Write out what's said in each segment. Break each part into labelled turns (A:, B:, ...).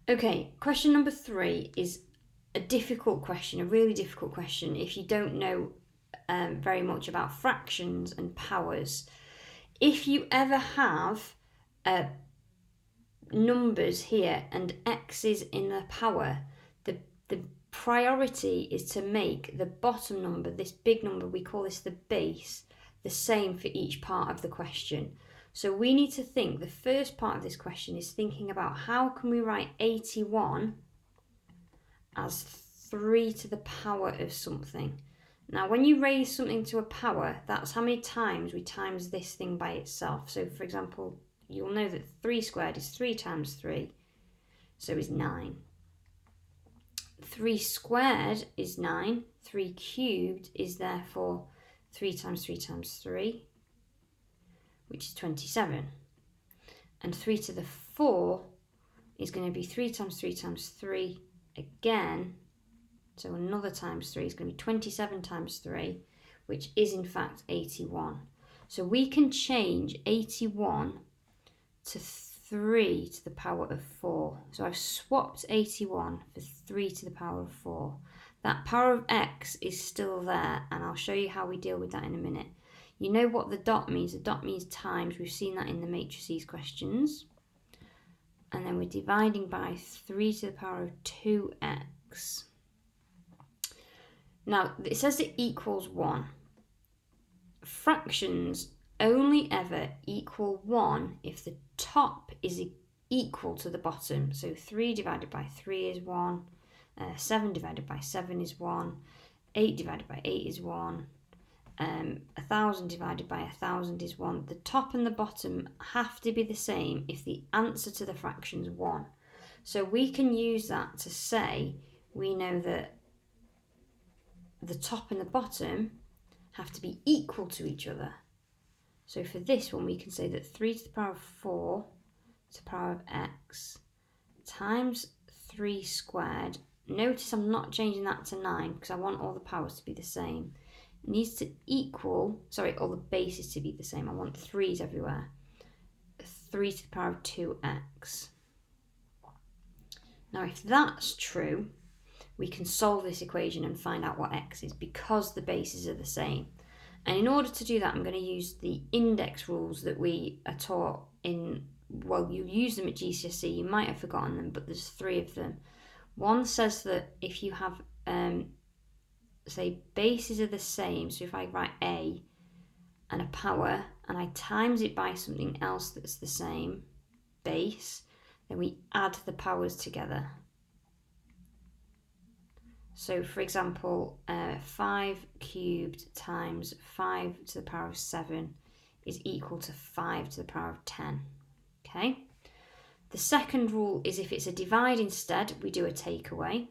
A: Okay, question number 3 is a difficult question, a really difficult question if you don't know very much about fractions and powers. If you ever have numbers here and x's in the power, the priority is to make the bottom number, this big number, we call this the base, the same for each part of the question. So we need to think, the first part of this question is thinking about how can we write 81 as 3 to the power of something. Now, when you raise something to a power, that's how many times we times this thing by itself. So, for example, you'll know that 3 squared is 3 times 3, so is 9. 3 squared is 9. 3 cubed is therefore 3 times 3 times 3, which is 27. And 3 to the 4 is going to be 3 times 3 times 3 again. So another times 3 is going to be 27 times 3, which is in fact 81. So we can change 81 to 3 to the power of 4. So I've swapped 81 for 3 to the power of 4. That power of x is still there, and I'll show you how we deal with that in a minute. You know what the dot means. The dot means times. We've seen that in the matrices questions. And then we're dividing by 3 to the power of 2x. Now, it says it equals 1. Fractions only ever equal 1 if the top is equal to the bottom. So 3 divided by 3 is 1, 7 divided by 7 is 1, 8 divided by 8 is 1, 1,000 divided by 1,000 is 1. The top and the bottom have to be the same if the answer to the fraction is 1. So we can use that to say we know that the top and the bottom have to be equal to each other. So for this one, we can say that 3 to the power of 4 to the power of x times 3 squared. Notice I'm not changing that to 9 because I want all the powers to be the same. It needs to equal, all the bases to be the same. I want 3's everywhere. 3 to the power of 2x. Now, if that's true, we can solve this equation and find out what x is because the bases are the same. And in order to do that, I'm going to use the index rules that we are taught in, well, you use them at GCSE, you might have forgotten them, but there's 3 of them. One says that if you have, say, bases are the same, so if I write a and a power, and I times it by something else that's the same base, then we add the powers together. So, for example, 5 cubed times 5 to the power of 7 is equal to 5 to the power of 10. Okay? The second rule is if it's a divide instead, we do a takeaway.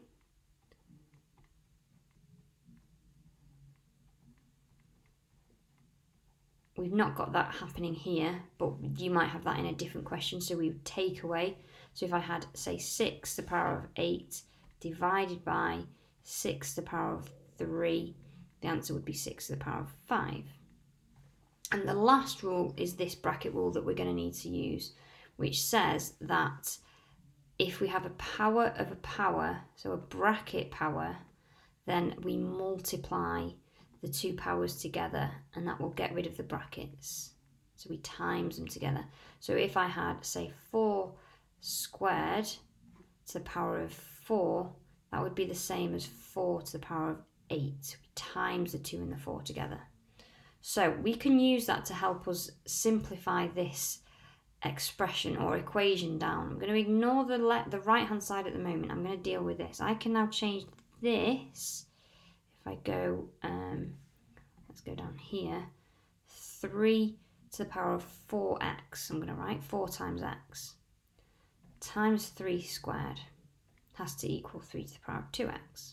A: We've not got that happening here, but you might have that in a different question, so we would take away. So if I had, say, 6 to the power of 8 divided by 6 to the power of 3, the answer would be 6 to the power of 5. And the last rule is this bracket rule that we're going to need to use, which says that if we have a power of a power, so a bracket power, then we multiply the 2 powers together, and that will get rid of the brackets. So we times them together. So if I had, say, 4 squared to the power of 4, that would be the same as 4 to the power of 8. We times the 2 and the 4 together. So we can use that to help us simplify this expression or equation down. I'm going to ignore the right hand side at the moment. I'm going to deal with this. I can now change this. If I go, let's go down here, 3 to the power of 4x. I'm going to write 4 times x times 3 squared has to equal 3 to the power of 2x.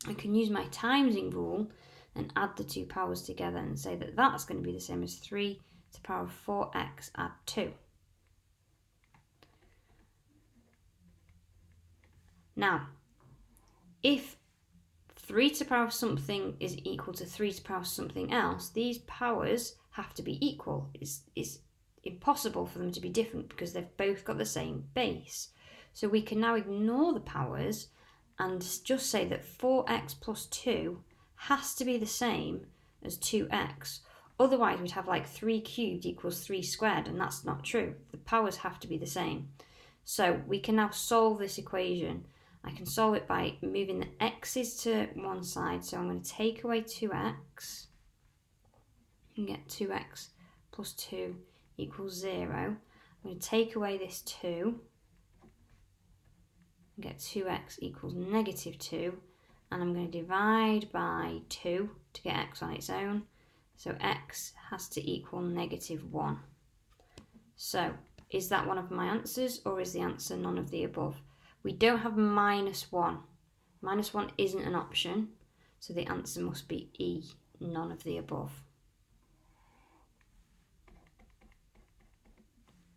A: I can use my timesing rule and add the 2 powers together and say that that's going to be the same as 3 to the power of 4x add 2. Now, if 3 to the power of something is equal to 3 to the power of something else, these powers have to be equal. It's impossible for them to be different because they've both got the same base. So we can now ignore the powers and just say that 4x plus 2 has to be the same as 2x. Otherwise, we'd have like 3 cubed equals 3 squared, and that's not true. The powers have to be the same. So we can now solve this equation. I can solve it by moving the x's to one side. So I'm going to take away 2x and get 2x plus 2 equals 0. I'm going to take away this 2 and get 2x equals negative 2. And I'm going to divide by 2 to get x on its own. So x has to equal negative 1. So is that one of my answers, or is the answer none of the above? We don't have minus 1. Minus 1 isn't an option, so the answer must be E, none of the above.